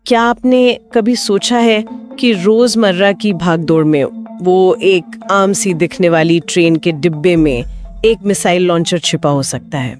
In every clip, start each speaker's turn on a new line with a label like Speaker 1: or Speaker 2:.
Speaker 1: क्या आपने कभी सोचा है कि रोजमर्रा की भागदौड़ में वो एक आम सी दिखने वाली ट्रेन के डिब्बे में एक मिसाइल लॉन्चर छिपा हो सकता है।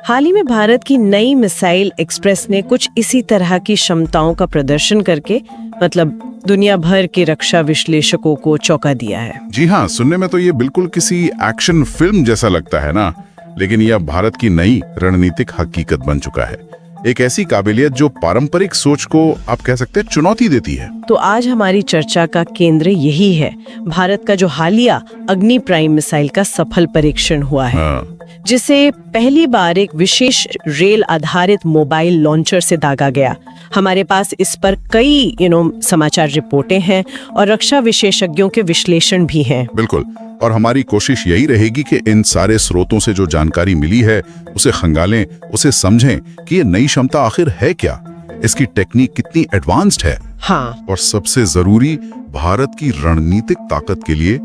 Speaker 1: हाल ही में भारत की नई मिसाइल एक्सप्रेस ने कुछ इसी तरह की क्षमताओं का प्रदर्शन करके मतलब दुनिया भर के रक्षा विश्लेषकों को चौंका दिया है।
Speaker 2: जी हाँ, सुनने में तो ये बिल्कुल किसी एक्शन फिल्म जैसा लगता है ना, लेकिन यह भारत की नई रणनीतिक हकीकत बन चुका है। एक ऐसी काबिलियत जो पारंपरिक सोच को आप कह सकते हैं चुनौती देती है।
Speaker 1: तो आज हमारी चर्चा का केंद्र यही है, भारत का जो हालिया अग्नि प्राइम मिसाइल का सफल परीक्षण हुआ है। जिसे पहली बार एक विशेष रेल आधारित मोबाइल लॉन्चर से दागा गया। हमारे पास इस पर कई समाचार रिपोर्टें हैं और रक्षा विशेषज्ञों के विश्लेषण भी हैं।
Speaker 2: बिल्कुल, और हमारी कोशिश यही रहेगी कि इन सारे स्रोतों से जो जानकारी मिली है उसे खंगालें, उसे समझें कि ये नई क्षमता आखिर है क्या, इसकी टेक्निक कितनी एडवांस्ड है।
Speaker 1: हाँ,
Speaker 2: और सबसे जरूरी, भारत की रणनीतिक ताकत के लिए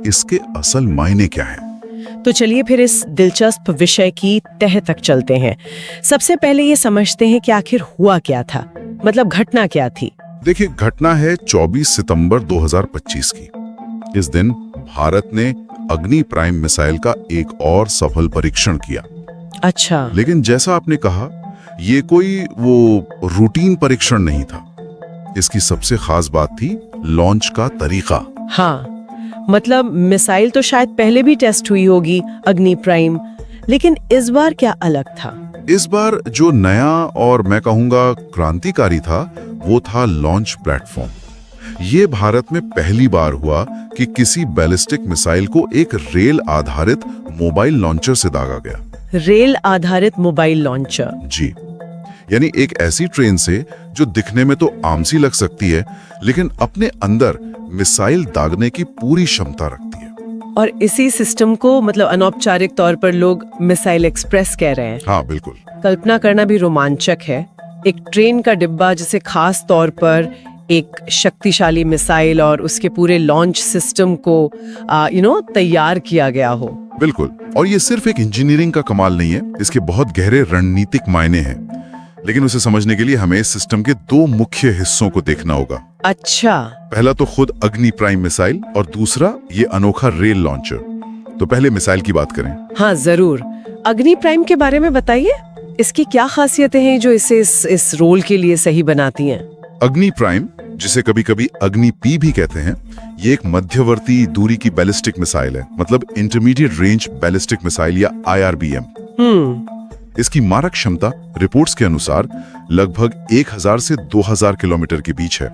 Speaker 2: इसके असल मायने क्या हैं।
Speaker 1: तो चलिए फिर इस दिलचस्प विषय की तह तक चलते हैं। सबसे पहले ये समझते हैं कि आखिर हुआ क्या था, मतलब घटना क्या थी।
Speaker 2: देखिए, घटना है 24 सितंबर 2025 की। इस दिन भारत ने अग्नि प्राइम मिसाइल का एक और सफल परीक्षण किया।
Speaker 1: अच्छा,
Speaker 2: लेकिन जैसा आपने कहा, ये कोई वो रूटीन परीक्षण नहीं था। इसकी सबसे खास बात थी लॉन्च का तरीका।
Speaker 1: हाँ, मतलब मिसाइल तो शायद पहले भी टेस्ट हुई होगी अग्नि प्राइम, लेकिन इस बार क्या अलग था?
Speaker 2: इस बार जो नया और मैं कहूंगा क्रांतिकारी था, वो था लॉन्च प्लेटफॉर्म। ये भारत में पहली बार हुआ कि किसी बैलिस्टिक मिसाइल को एक रेल आधारित मोबाइल लॉन्चर से दागा गया।
Speaker 1: रेल आधारित मोबाइल लॉन्चर?
Speaker 2: जी, यानी एक ऐसी ट्रेन से जो दिखने में तो आम सी लग सकती है, लेकिन अपने अंदर मिसाइल दागने की पूरी क्षमता रखती है।
Speaker 1: और इसी सिस्टम को मतलब अनौपचारिक तौर पर लोग मिसाइल एक्सप्रेस कह रहे हैं।
Speaker 2: हाँ, बिल्कुल।
Speaker 1: कल्पना करना भी रोमांचक है, एक ट्रेन का डिब्बा जिसे खास तौर पर एक शक्तिशाली मिसाइल और उसके पूरे लॉन्च सिस्टम को तैयार किया गया हो।
Speaker 2: बिल्कुल, और ये सिर्फ एक इंजीनियरिंग का कमाल नहीं है, इसके बहुत गहरे रणनीतिक मायने हैं। लेकिन उसे समझने के लिए हमें इस सिस्टम के दो मुख्य हिस्सों को देखना होगा।
Speaker 1: अच्छा,
Speaker 2: पहला तो खुद अग्नि प्राइम मिसाइल और दूसरा ये अनोखा रेल लॉन्चर। तो पहले मिसाइल की बात करें।
Speaker 1: हाँ जरूर, अग्नि प्राइम के बारे में बताइए। इसकी क्या खासियतें हैं जो इसे इस रोल के लिए सही बनाती हैं?
Speaker 2: अग्नि प्राइम, जिसे कभी कभी अग्नि पी भी कहते हैं, ये एक मध्यवर्ती दूरी की बैलिस्टिक मिसाइल है, मतलब इंटरमीडिएट रेंज बैलिस्टिक मिसाइल या IRBM। इसकी मारक क्षमता रिपोर्ट्स के अनुसार लगभग 1000 से 2000 किलोमीटर के बीच है।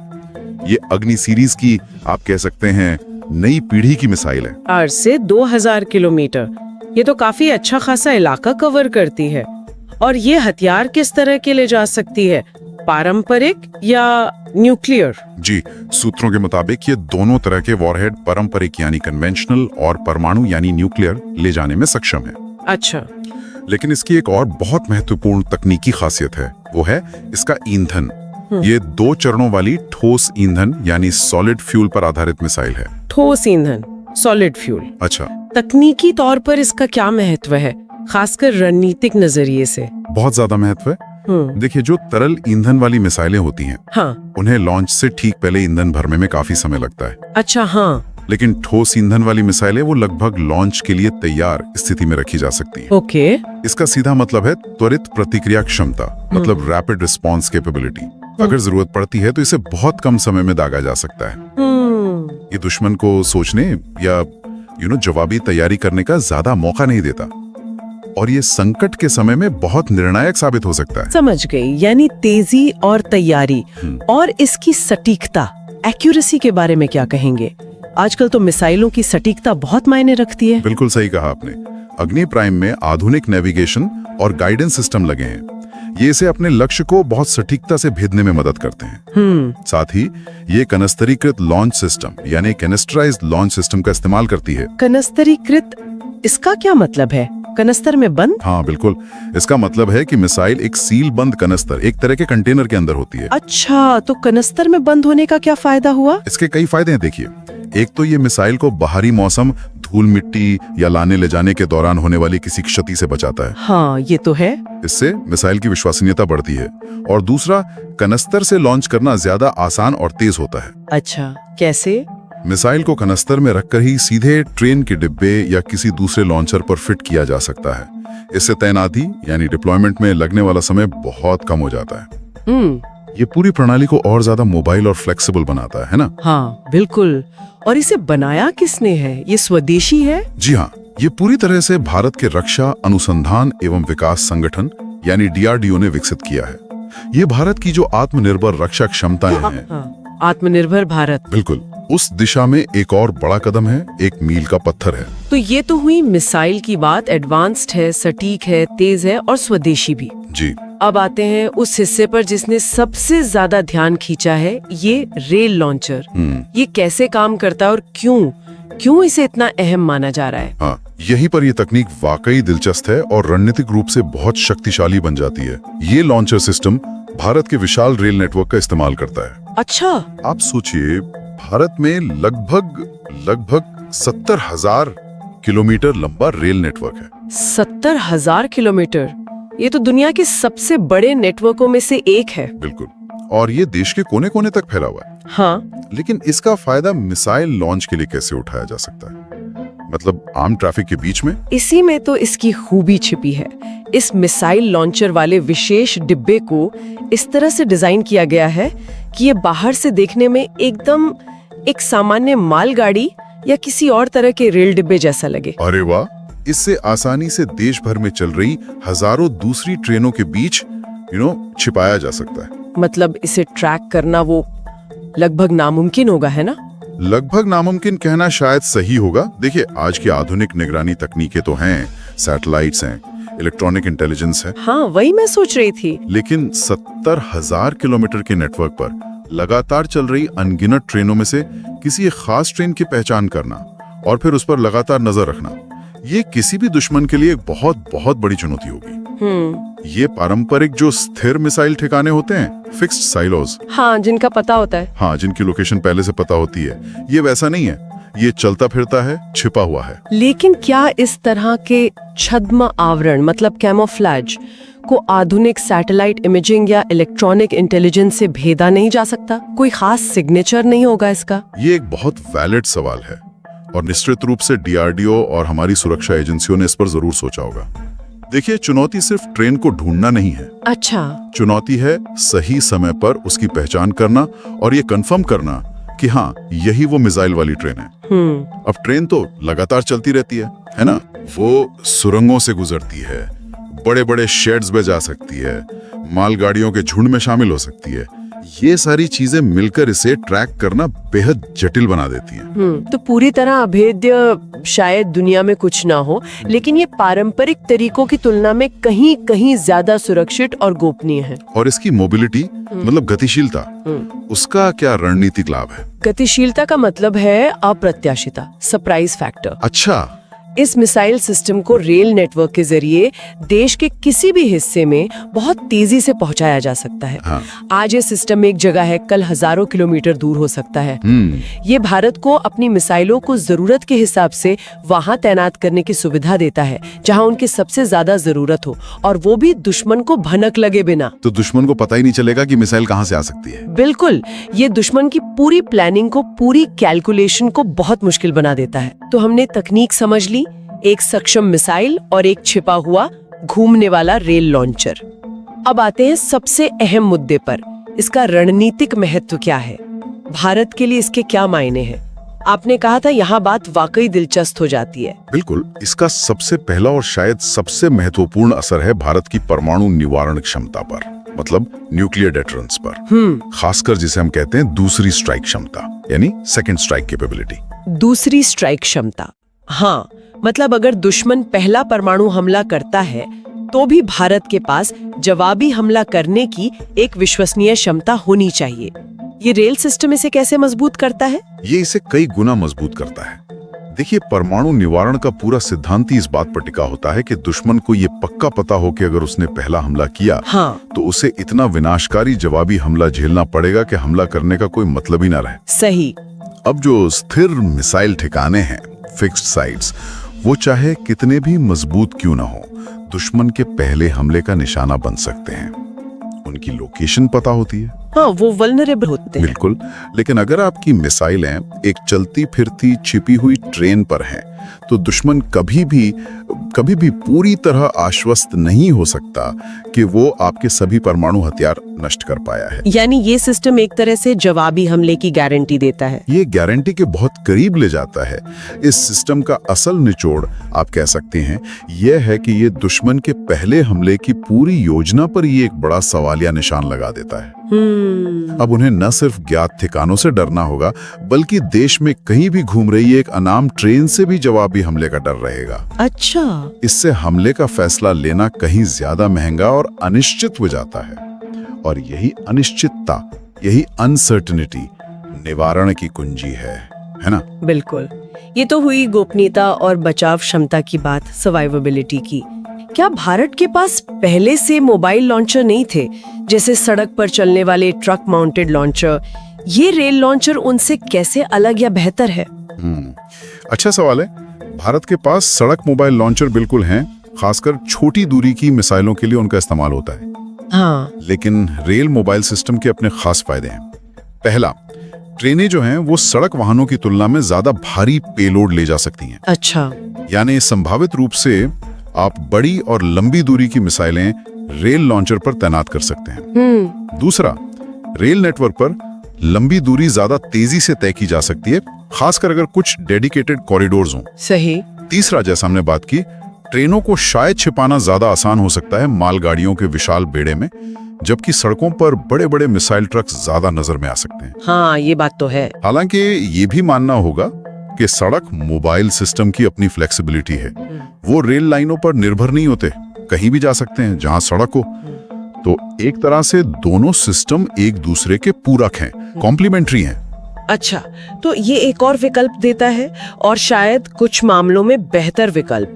Speaker 2: ये अग्नि सीरीज की आप कह सकते हैं नई पीढ़ी की मिसाइल है।
Speaker 1: 8 से 2000 किलोमीटर, ये तो काफी अच्छा खासा इलाका कवर करती है। और ये हथियार किस तरह के ले जा सकती है, पारंपरिक या न्यूक्लियर?
Speaker 2: जी, सूत्रों के मुताबिक ये दोनों तरह के वॉरहेड, पारंपरिक यानी कन्वेंशनल और परमाणु यानी न्यूक्लियर, ले जाने में सक्षम है।
Speaker 1: अच्छा,
Speaker 2: लेकिन इसकी एक और बहुत महत्वपूर्ण तकनीकी खासियत है, वो है इसका ईंधन। ये 2 चरणों वाली ठोस ईंधन यानी सॉलिड फ्यूल पर आधारित मिसाइल है।
Speaker 1: ठोस ईंधन, सॉलिड फ्यूल।
Speaker 2: अच्छा,
Speaker 1: तकनीकी तौर पर इसका क्या महत्व है, खासकर रणनीतिक नजरिए से?
Speaker 2: बहुत ज्यादा महत्व है। देखिए, जो तरल ईंधन वाली मिसाइलें होती हैं,
Speaker 1: हाँ,
Speaker 2: उन्हें लॉन्च से ठीक पहले ईंधन भरने में काफी समय लगता है।
Speaker 1: अच्छा, हाँ।
Speaker 2: लेकिन ठोस ईंधन वाली मिसाइलें वो लगभग लॉन्च के लिए तैयार स्थिति में रखी जा सकती है।
Speaker 1: ओके।
Speaker 2: इसका सीधा मतलब है त्वरित प्रतिक्रिया क्षमता, मतलब रैपिड रिस्पॉन्स कैपेबिलिटी। अगर जरूरत पड़ती है तो इसे बहुत कम समय में दागा जा सकता है। ये दुश्मन को सोचने या जवाबी तैयारी करने का ज्यादा मौका नहीं देता, और ये संकट के समय में बहुत निर्णायक साबित हो सकता है।
Speaker 1: समझ गई, यानी तेजी और तैयारी। और इसकी सटीकता, एक्यूरेसी के बारे में क्या कहेंगे? आजकल तो मिसाइलों की सटीकता बहुत मायने रखती है।
Speaker 2: बिल्कुल सही कहा आपने। अग्नि प्राइम में आधुनिक नेविगेशन और गाइडेंस सिस्टम लगे हैं। ये इसे अपने लक्ष्य को बहुत सटीकता से भेदने में मदद करते हैं। साथ ही ये कनस्तरीकृत लॉन्च सिस्टम यानी कैनिस्टराइज्ड लॉन्च सिस्टम का इस्तेमाल करती है।
Speaker 1: कनस्तरीकृत, इसका क्या मतलब है? कनस्तर में बंद?
Speaker 2: हाँ बिल्कुल, इसका मतलब है कि मिसाइल एक सील बंद कनस्तर, एक तरह के कंटेनर के अंदर होती है।
Speaker 1: अच्छा, तो कनस्तर में बंद होने का क्या फायदा हुआ?
Speaker 2: इसके कई फायदे हैं। देखिए, एक तो ये मिसाइल को बाहरी मौसम, धूल मिट्टी या लाने ले जाने के दौरान होने वाली किसी क्षति से बचाता है।
Speaker 1: हाँ, ये तो है।
Speaker 2: इससे मिसाइल की विश्वसनीयता बढ़ती है। और दूसरा, कनस्तर से लॉन्च करना ज्यादा आसान और तेज होता है।
Speaker 1: अच्छा, कैसे?
Speaker 2: मिसाइल को कनस्तर में रखकर ही सीधे ट्रेन के डिब्बे या किसी दूसरे लॉन्चर पर फिट किया जा सकता है। इससे तैनाती यानी डिप्लॉयमेंट में लगने वाला समय बहुत कम हो जाता है। ये पूरी प्रणाली को और ज्यादा मोबाइल और फ्लेक्सिबल बनाता है ना?
Speaker 1: हाँ, बिल्कुल। और इसे बनाया किसने है? ये स्वदेशी है?
Speaker 2: जी हाँ, ये पूरी तरह से भारत के रक्षा अनुसंधान एवं विकास संगठन यानी DRDO ने विकसित किया है। ये भारत की जो आत्मनिर्भर रक्षा क्षमताएं हैं,
Speaker 1: आत्मनिर्भर भारत,
Speaker 2: बिल्कुल उस दिशा में एक और बड़ा कदम है, एक मील का पत्थर है।
Speaker 1: तो ये तो हुई मिसाइल की बात। एडवांस्ड है, सटीक है, तेज है और स्वदेशी भी।
Speaker 2: जी।
Speaker 1: अब आते हैं उस हिस्से पर जिसने सबसे ज्यादा ध्यान खींचा है, ये रेल लॉन्चर। ये कैसे काम करता है और क्यों इसे इतना अहम माना जा रहा है?
Speaker 2: हाँ, यहीं पर ये तकनीक वाकई दिलचस्प है और रणनीतिक रूप से बहुत शक्तिशाली बन जाती है। ये लॉन्चर सिस्टम भारत के विशाल रेल नेटवर्क का इस्तेमाल करता है।
Speaker 1: अच्छा।
Speaker 2: आप सोचिए, भारत में लगभग 70,000 किलोमीटर लंबा रेल नेटवर्क है।
Speaker 1: 70,000 किलोमीटर? ये तो दुनिया के सबसे बड़े नेटवर्कों में से एक है।
Speaker 2: बिल्कुल। और ये देश के कोने कोने तक फैला हुआ है।
Speaker 1: हाँ।
Speaker 2: लेकिन इसका फायदा मिसाइल लॉन्च के लिए कैसे उठाया जा सकता है? मतलब आम ट्रैफिक के बीच में?
Speaker 1: इसी में तो इसकी खूबी छिपी है। इस मिसाइल लॉन्चर वाले विशेष डिब्बे को इस तरह से डिजाइन किया गया है कि ये बाहर से देखने में एकदम एक सामान्य मालगाड़ी या किसी और तरह के रेल डिब्बे जैसा लगे।
Speaker 2: अरे वाह! इससे आसानी से देश भर में चल रही हजारों दूसरी ट्रेनों के बीच छिपाया जा सकता है।
Speaker 1: मतलब इसे ट्रैक करना वो लगभग नामुमकिन होगा, है ना?
Speaker 2: लगभग नामुमकिन कहना शायद सही होगा। देखिए, आज की आधुनिक निगरानी तकनीकें तो हैं, सैटेलाइट्स हैं, इलेक्ट्रॉनिक इंटेलिजेंस है।
Speaker 1: हाँ, वही मैं सोच रही थी।
Speaker 2: लेकिन 70,000 किलोमीटर के नेटवर्क पर लगातार चल रही अनगिनत ट्रेनों में से किसी एक खास ट्रेन की पहचान करना और फिर उस पर लगातार नजर रखना, ये किसी भी दुश्मन के लिए एक बहुत बड़ी चुनौती होगी। ये पारंपरिक जो स्थिर मिसाइल ठिकाने होते हैं, फिक्स्ड साइलोज,
Speaker 1: हाँ, जिनका पता होता है,
Speaker 2: हाँ, जिनकी लोकेशन पहले से पता होती है, ये वैसा नहीं है। ये चलता फिरता है, छिपा हुआ है।
Speaker 1: लेकिन क्या इस तरह के छद्म आवरण मतलब कैमोफ्लेज को आधुनिक सैटेलाइट इमेजिंग या इलेक्ट्रॉनिक इंटेलिजेंस से भेदा नहीं जा सकता? कोई खास सिग्नेचर नहीं होगा इसका?
Speaker 2: ये एक बहुत वैलिड सवाल है और निश्चित रूप से DRDO और हमारी सुरक्षा एजेंसियों ने इस पर जरूर सोचा होगा। देखिए, चुनौती सिर्फ ट्रेन को ढूंढना नहीं है।
Speaker 1: अच्छा।
Speaker 2: चुनौती है सही समय पर उसकी पहचान करना और ये कंफर्म करना कि हाँ, यही वो मिसाइल वाली ट्रेन है। अब ट्रेन तो लगातार चलती रहती है ना? वो सुरंगों से गुजरती है, बड़े बड़े शेड्स में जा सकती है, मालगाड़ियों के झुंड में शामिल हो सकती है। ये सारी चीजें मिलकर इसे ट्रैक करना बेहद जटिल बना देती हैं।
Speaker 1: तो पूरी तरह अभेद्य शायद दुनिया में कुछ ना हो, लेकिन ये पारंपरिक तरीकों की तुलना में कहीं ज्यादा सुरक्षित और गोपनीय है।
Speaker 2: और इसकी मोबिलिटी मतलब गतिशीलता, उसका क्या रणनीतिक लाभ है?
Speaker 1: गतिशीलता का मतलब है अप्रत्याशितता, सरप्राइज फैक्टर।
Speaker 2: अच्छा।
Speaker 1: इस मिसाइल सिस्टम को रेल नेटवर्क के जरिए देश के किसी भी हिस्से में बहुत तेजी से पहुंचाया जा सकता है।
Speaker 2: हाँ।
Speaker 1: आज ये सिस्टम एक जगह है, कल हजारों किलोमीटर दूर हो सकता है। ये भारत को अपनी मिसाइलों को जरूरत के हिसाब से वहां तैनात करने की सुविधा देता है जहां उनकी सबसे ज्यादा जरूरत हो, और वो भी दुश्मन को भनक लगे बिना।
Speaker 2: तो दुश्मन को पता ही नहीं चलेगा कि मिसाइल कहां से आ सकती है।
Speaker 1: बिल्कुल, ये दुश्मन की पूरी प्लानिंग को, पूरी कैलकुलेशन को बहुत मुश्किल बना देता है। तो हमने तकनीक समझ ली, एक सक्षम मिसाइल और एक छिपा हुआ घूमने वाला रेल लॉन्चर। अब आते हैं सबसे अहम मुद्दे पर, इसका रणनीतिक महत्व क्या है? भारत के लिए इसके क्या मायने हैं? आपने कहा था यहाँ बात वाकई दिलचस्प हो जाती है।
Speaker 2: बिल्कुल, इसका सबसे पहला और शायद सबसे महत्वपूर्ण असर है भारत की परमाणु निवारण क्षमता पर, मतलब न्यूक्लियर डेटरेंस पर। खासकर जिसे हम कहते हैं दूसरी स्ट्राइक क्षमता, यानी सेकंड स्ट्राइक कैपेबिलिटी।
Speaker 1: दूसरी स्ट्राइक क्षमता, हाँ, मतलब अगर दुश्मन पहला परमाणु हमला करता है तो भी भारत के पास जवाबी हमला करने की एक विश्वसनीय क्षमता होनी चाहिए। ये रेल सिस्टम इसे कैसे मजबूत करता है? ये
Speaker 2: इसे कई गुना मजबूत करता है। देखिए, परमाणु निवारण का पूरा सिद्धांत ही इस बात पर टिका होता है कि दुश्मन को ये पक्का पता हो कि अगर उसने पहला हमला किया,
Speaker 1: हाँ,
Speaker 2: तो उसे इतना विनाशकारी जवाबी हमला झेलना पड़ेगा कि हमला करने का कोई मतलब ही ना रहे।
Speaker 1: सही।
Speaker 2: अब जो स्थिर मिसाइल ठिकाने हैं फिक्स्ड साइट्स, वो चाहे कितने भी मजबूत क्यों ना हो, दुश्मन के पहले हमले का निशाना बन सकते हैं। उनकी लोकेशन पता होती है।
Speaker 1: हाँ, वो वल्नरेबल होते हैं।
Speaker 2: बिल्कुल, लेकिन अगर आपकी मिसाइलें एक चलती फिरती छिपी हुई ट्रेन पर हैं, तो दुश्मन कभी भी पूरी तरह आश्वस्त नहीं हो सकता कि वो आपके सभी परमाणु हथियार नष्ट कर पाया है।
Speaker 1: यानी ये सिस्टम एक तरह से जवाबी हमले की गारंटी देता है।
Speaker 2: ये गारंटी के बहुत करीब ले जाता है। इस सिस्टम का असल निचोड़ आप कह सकते हैं यह है कि ये दुश्मन के पहले हमले की पूरी योजना पर ये एक बड़ा सवालिया निशान लगा देता है। अब उन्हें न सिर्फ ज्ञात ठिकानों से डरना होगा, बल्कि देश में कहीं भी घूम रही एक अनाम ट्रेन से भी जवाबी हमले का डर रहेगा।
Speaker 1: अच्छा,
Speaker 2: इससे हमले का फैसला लेना कहीं ज्यादा महंगा और अनिश्चित हो जाता है। और यही अनिश्चितता, यही अनसर्टेनिटी निवारण की कुंजी है ना?
Speaker 1: बिल्कुल। ये तो हुई गोपनीयता और बचाव क्षमता की बात, सर्वाइवेबिलिटी की। क्या भारत के पास पहले से मोबाइल लॉन्चर नहीं थे, जैसे सड़क पर चलने वाले ट्रक माउंटेड लॉन्चर? ये रेल लॉन्चर उनसे कैसे अलग या बेहतर है?
Speaker 2: अच्छा सवाल है। भारत के पास सड़क मोबाइल लॉन्चर बिल्कुल हैं, खासकर छोटी दूरी की मिसाइलों के लिए उनका इस्तेमाल होता है।
Speaker 1: हाँ,
Speaker 2: लेकिन रेल मोबाइल सिस्टम के अपने खास फायदे हैं। पहला, ट्रेनें जो हैं वो सड़क वाहनों की तुलना में ज्यादा भारी पेलोड ले जा सकती हैं।
Speaker 1: अच्छा,
Speaker 2: यानी संभावित रूप से आप बड़ी और लंबी दूरी की मिसाइलें रेल लॉन्चर पर तैनात कर सकते हैं। दूसरा, रेल नेटवर्क पर लंबी दूरी ज्यादा तेजी से तय की जा सकती है, खासकर अगर कुछ डेडिकेटेड कॉरिडोर्स हों।
Speaker 1: सही।
Speaker 2: तीसरा, जैसा हमने बात की, ट्रेनों को शायद छिपाना ज्यादा आसान हो सकता है मालगाड़ियों के विशाल बेड़े में, जबकि सड़कों पर बड़े बड़े मिसाइल ट्रक ज्यादा नजर में आ सकते हैं।
Speaker 1: हाँ, ये बात तो है।
Speaker 2: हालांकि ये भी मानना होगा कि सड़क मोबाइल सिस्टम की अपनी फ्लेक्सिबिलिटी है। वो रेल लाइनों पर निर्भर नहीं होते, कहीं भी जा सकते हैं जहां सड़क हो। तो एक तरह से दोनों सिस्टम एक दूसरे के पूरक हैं, कॉम्प्लीमेंट्री हैं।
Speaker 1: अच्छा, तो ये एक और विकल्प देता है, और शायद कुछ मामलों में बेहतर विकल्प।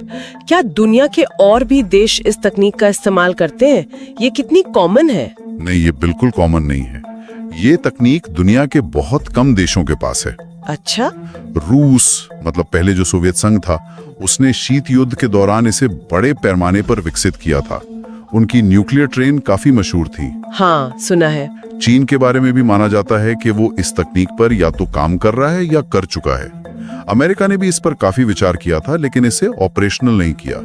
Speaker 1: क्या दुनिया के और भी देश इस तकनीक का इस्तेमाल करते हैं? ये कितनी कॉमन है?
Speaker 2: नहीं, ये बिल्कुल कॉमन नहीं है। ये तकनीक दुनिया के बहुत कम देशों के पास है।
Speaker 1: अच्छा।
Speaker 2: रूस, मतलब पहले जो सोवियत संघ था, उसने शीत युद्ध के दौरान इसे बड़े पैमाने पर विकसित किया था। उनकी न्यूक्लियर ट्रेन काफी मशहूर थी।
Speaker 1: हाँ, सुना है।
Speaker 2: चीन के बारे में भी माना जाता है कि वो इस तकनीक पर या तो काम कर रहा है या कर चुका है। अमेरिका ने भी इस पर काफी विचार किया था, लेकिन इसे ऑपरेशनल नहीं किया।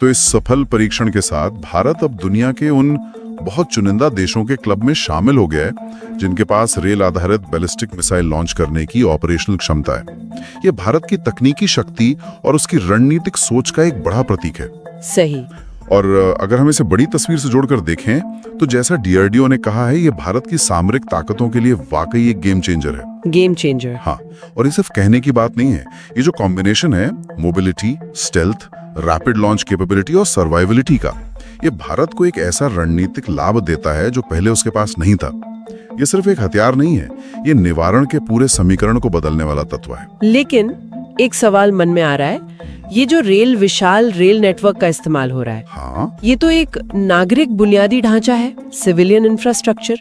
Speaker 2: तो इस सफल परीक्षण के साथ भारत अब दुनिया के उन बहुत चुनिंदा देशों के क्लब में शामिल हो गया है जिनके पास रेल आधारित बैलिस्टिक मिसाइल लॉन्च करने की ऑपरेशनल क्षमता है। ये भारत की तकनीकी शक्ति और उसकी रणनीतिक सोच का एक बड़ा प्रतीक है।
Speaker 1: सही।
Speaker 2: और अगर हम इसे बड़ी तस्वीर से जोड़कर देखें, तो जैसा डीआरडीओ ने कहा है, ये भारत की सामरिक ताकतों के लिए वाकई एक गेम चेंजर है।
Speaker 1: Game changer.
Speaker 2: हाँ, और ये सिर्फ कहने की बात नहीं है। ये जो कॉम्बिनेशन है mobility, stealth, rapid launch capability और सर्वाइवलिटी का, ये भारत को एक ऐसा रणनीतिक लाभ देता है जो पहले उसके पास नहीं था। ये सिर्फ एक हथियार नहीं है, ये निवारण के पूरे समीकरण को बदलने वाला तत्व है।
Speaker 1: लेकिन एक सवाल मन में आ रहा है, ये जो विशाल रेल नेटवर्क का इस्तेमाल हो रहा है,
Speaker 2: हाँ,
Speaker 1: ये तो एक नागरिक बुनियादी ढांचा है, सिविलियन इंफ्रास्ट्रक्चर।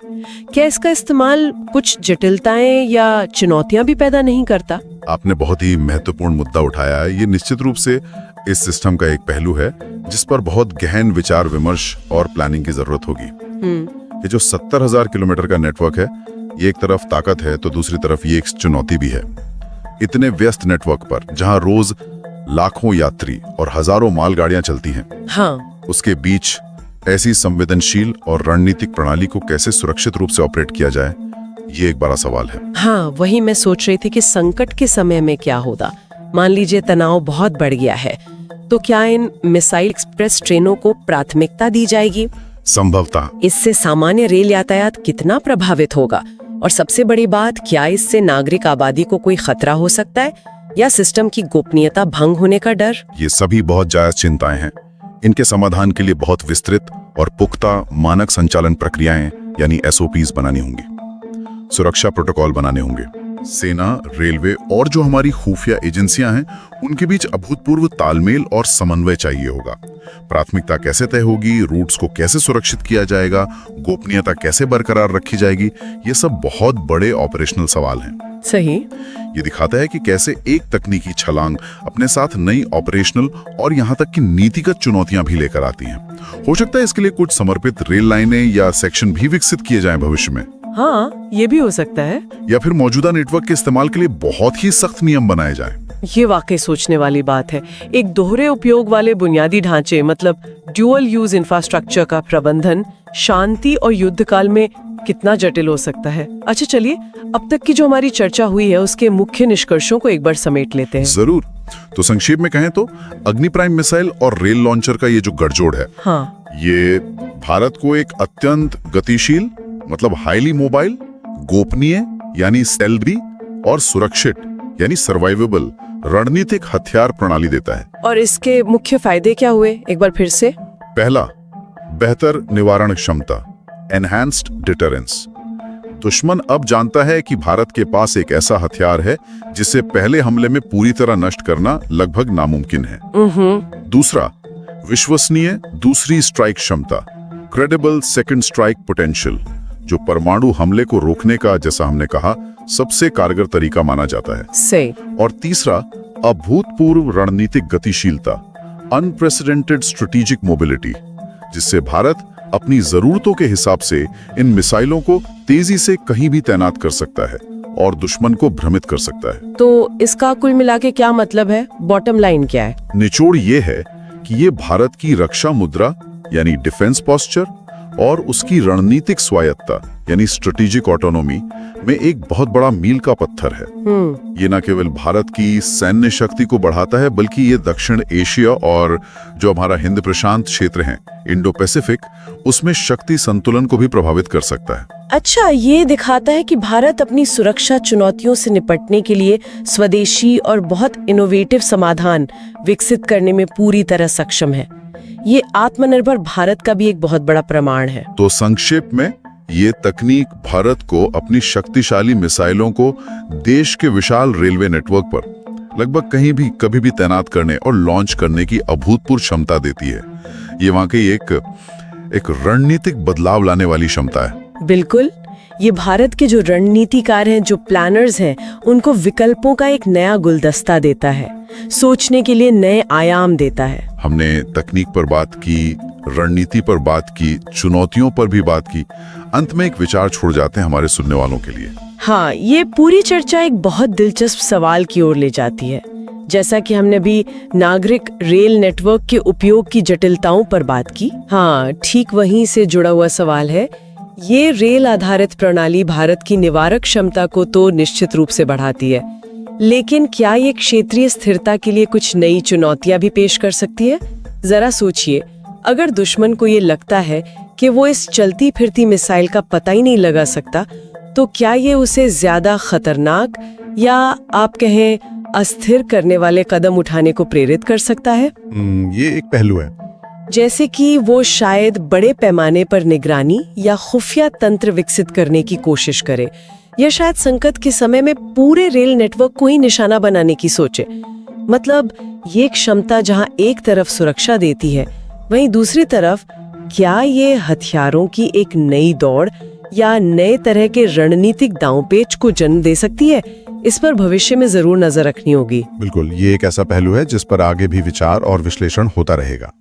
Speaker 1: क्या इसका इस्तेमाल कुछ जटिलताएं या चुनौतियां भी पैदा नहीं करता?
Speaker 2: आपने बहुत ही महत्वपूर्ण मुद्दा उठाया है। ये निश्चित रूप से इस सिस्टम का एक पहलू है जिस पर बहुत गहन विचार विमर्श और प्लानिंग की जरूरत होगी। ये जो 70,000 किलोमीटर का नेटवर्क है, ये एक तरफ ताकत है तो दूसरी तरफ ये एक चुनौती भी है। इतने व्यस्त नेटवर्क पर जहां रोज लाखों यात्री और हजारों मालगाड़ियां चलती हैं,
Speaker 1: हाँ,
Speaker 2: उसके बीच ऐसी संवेदनशील और रणनीतिक प्रणाली को कैसे सुरक्षित रूप से ऑपरेट किया जाए, ये एक बड़ा सवाल है।
Speaker 1: हाँ, वही मैं सोच रही थी कि संकट के समय में क्या होगा। मान लीजिए तनाव बहुत बढ़ गया है, तो क्या इन मिसाइल एक्सप्रेस ट्रेनों को प्राथमिकता दी जाएगी?
Speaker 2: संभवतः।
Speaker 1: इससे सामान्य रेल यातायात कितना प्रभावित होगा? और सबसे बड़ी बात, क्या इससे नागरिक आबादी को कोई खतरा हो सकता है, या सिस्टम की गोपनीयता भंग होने का डर?
Speaker 2: ये सभी बहुत जायज चिंताएं हैं। इनके समाधान के लिए बहुत विस्तृत और पुख्ता मानक संचालन प्रक्रियाएं यानी SOPs बनानी होंगी, सुरक्षा प्रोटोकॉल बनाने होंगे, सेना, रेलवे और जो हमारी खुफिया एजेंसियां हैं, उनके बीच अभूतपूर्व तालमेल और समन्वय चाहिए होगा। प्राथमिकता कैसे तय होगी, रूट्स को कैसे सुरक्षित किया जाएगा, गोपनीयता कैसे बरकरार रखी जाएगी, ये सब बहुत बड़े ऑपरेशनल सवाल हैं।
Speaker 1: सही।
Speaker 2: ये दिखाता है कि कैसे एक तकनीकी छलांग अपने साथ नई ऑपरेशनल और यहाँ तक कि नीतिगत चुनौतियां भी लेकर आती हैं। हो सकता है इसके लिए कुछ समर्पित रेल लाइनें या सेक्शन भी विकसित किए जाएं भविष्य में।
Speaker 1: हाँ, ये भी हो सकता है।
Speaker 2: या फिर मौजूदा नेटवर्क के इस्तेमाल के लिए बहुत ही सख्त नियम बनाए जाएं।
Speaker 1: ये वाकई सोचने वाली बात है। एक दोहरे उपयोग वाले बुनियादी ढांचे मतलब ड्यूअल यूज इंफ्रास्ट्रक्चर का प्रबंधन शांति और युद्ध काल में कितना जटिल हो सकता है। अच्छा चलिए, अब तक की जो हमारी चर्चा हुई है उसके मुख्य निष्कर्षों को एक बार समेट लेते हैं।
Speaker 2: जरूर। तो संक्षेप में कहें तो अग्नि प्राइम मिसाइल और रेल लॉन्चर का ये जो गठजोड़ है,
Speaker 1: हाँ,
Speaker 2: ये भारत को एक अत्यंत गतिशील मतलब हाईली मोबाइल, गोपनीय यानी स्टेल्थी और सुरक्षित यानी सर्वाइवेबल रणनीतिक हथियार प्रणाली देता है।
Speaker 1: और इसके मुख्य फायदे क्या हुए, एक बार फिर से?
Speaker 2: पहला, बेहतर निवारण क्षमता, एनहांस्ड डिटरेंस। दुश्मन अब जानता है कि भारत के पास एक ऐसा हथियार है जिसे पहले हमले में पूरी तरह नष्ट करना लगभग नामुमकिन है। दूसरा, विश्वसनीय दूसरी स्ट्राइक क्षमता, क्रेडिबल सेकंड स्ट्राइक पोटेंशियल, जो परमाणु हमले को रोकने का, जैसा हमने कहा, सबसे कारगर तरीका माना जाता है।
Speaker 1: सही।
Speaker 2: और तीसरा, अभूतपूर्व रणनीतिक गतिशीलता, अनप्रेसिडेंटेड स्ट्रेटेजिक मोबिलिटी, जिससे भारत अपनी जरूरतों के हिसाब से इन मिसाइलों को तेजी से कहीं भी तैनात कर सकता है और दुश्मन को भ्रमित कर सकता है।
Speaker 1: तो इसका कुल मिला के क्या मतलब है? बॉटम लाइन क्या है?
Speaker 2: निचोड़ ये है कि ये भारत की रक्षा मुद्रा यानी डिफेंस पोस्चर और उसकी रणनीतिक स्वायत्ता यानी स्ट्रेटेजिक ऑटोनोमी में एक बहुत बड़ा मील का पत्थर है। ये न केवल भारत की सैन्य शक्ति को बढ़ाता है, बल्कि ये दक्षिण एशिया और जो हमारा हिंद प्रशांत क्षेत्र है, इंडो पैसिफिक, उसमें शक्ति संतुलन को भी प्रभावित कर सकता है।
Speaker 1: अच्छा, ये दिखाता है कि भारत अपनी सुरक्षा चुनौतियों से निपटने के लिए स्वदेशी और बहुत इनोवेटिव समाधान विकसित करने में पूरी तरह सक्षम है। ये आत्मनिर्भर भारत का भी एक बहुत बड़ा प्रमाण है।
Speaker 2: तो संक्षेप में, ये तकनीक भारत को अपनी शक्तिशाली मिसाइलों को देश के विशाल रेलवे नेटवर्क पर लगभग कहीं भी कभी भी तैनात करने और लॉन्च करने की अभूतपूर्व क्षमता देती है। ये वाकई एक रणनीतिक बदलाव लाने वाली क्षमता है।
Speaker 1: बिल्कुल। ये भारत के जो रणनीतिकार हैं, जो प्लानर्स हैं, उनको विकल्पों का एक नया गुलदस्ता देता है, सोचने के लिए नए आयाम देता है।
Speaker 2: हमने तकनीक पर बात की, रणनीति पर बात की, चुनौतियों पर भी बात की। अंत में एक विचार छोड़ जाते हैं हमारे सुनने वालों के लिए।
Speaker 1: हाँ, ये पूरी चर्चा एक बहुत दिलचस्प सवाल की ओर ले जाती है। जैसा कि हमने भी नागरिक रेल नेटवर्क के उपयोग की जटिलताओं पर बात की, हाँ, ठीक वहीं से जुड़ा हुआ सवाल है। ये रेल आधारित प्रणाली भारत की निवारक क्षमता को तो निश्चित रूप से बढ़ाती है, लेकिन क्या ये क्षेत्रीय स्थिरता के लिए कुछ नई चुनौतियां भी पेश कर सकती है? जरा सोचिए, अगर दुश्मन को ये लगता है कि वो इस चलती फिरती मिसाइल का पता ही नहीं लगा सकता, तो क्या ये उसे ज्यादा खतरनाक या आप कहें अस्थिर करने वाले कदम उठाने को प्रेरित कर सकता है?
Speaker 2: ये एक पहलू है।
Speaker 1: जैसे कि वो शायद बड़े पैमाने पर निगरानी या खुफिया तंत्र विकसित करने की कोशिश करे, या शायद संकट के समय में पूरे रेल नेटवर्क को ही निशाना बनाने की सोचे। मतलब ये क्षमता जहां एक तरफ सुरक्षा देती है, वहीं दूसरी तरफ क्या ये हथियारों की एक नई दौड़ या नए तरह के रणनीतिक दांवपेच को जन्म दे सकती है? इस पर भविष्य में जरूर नजर रखनी होगी।
Speaker 3: बिल्कुल, ये एक ऐसा पहलू है जिस पर आगे भी विचार और विश्लेषण होता रहेगा।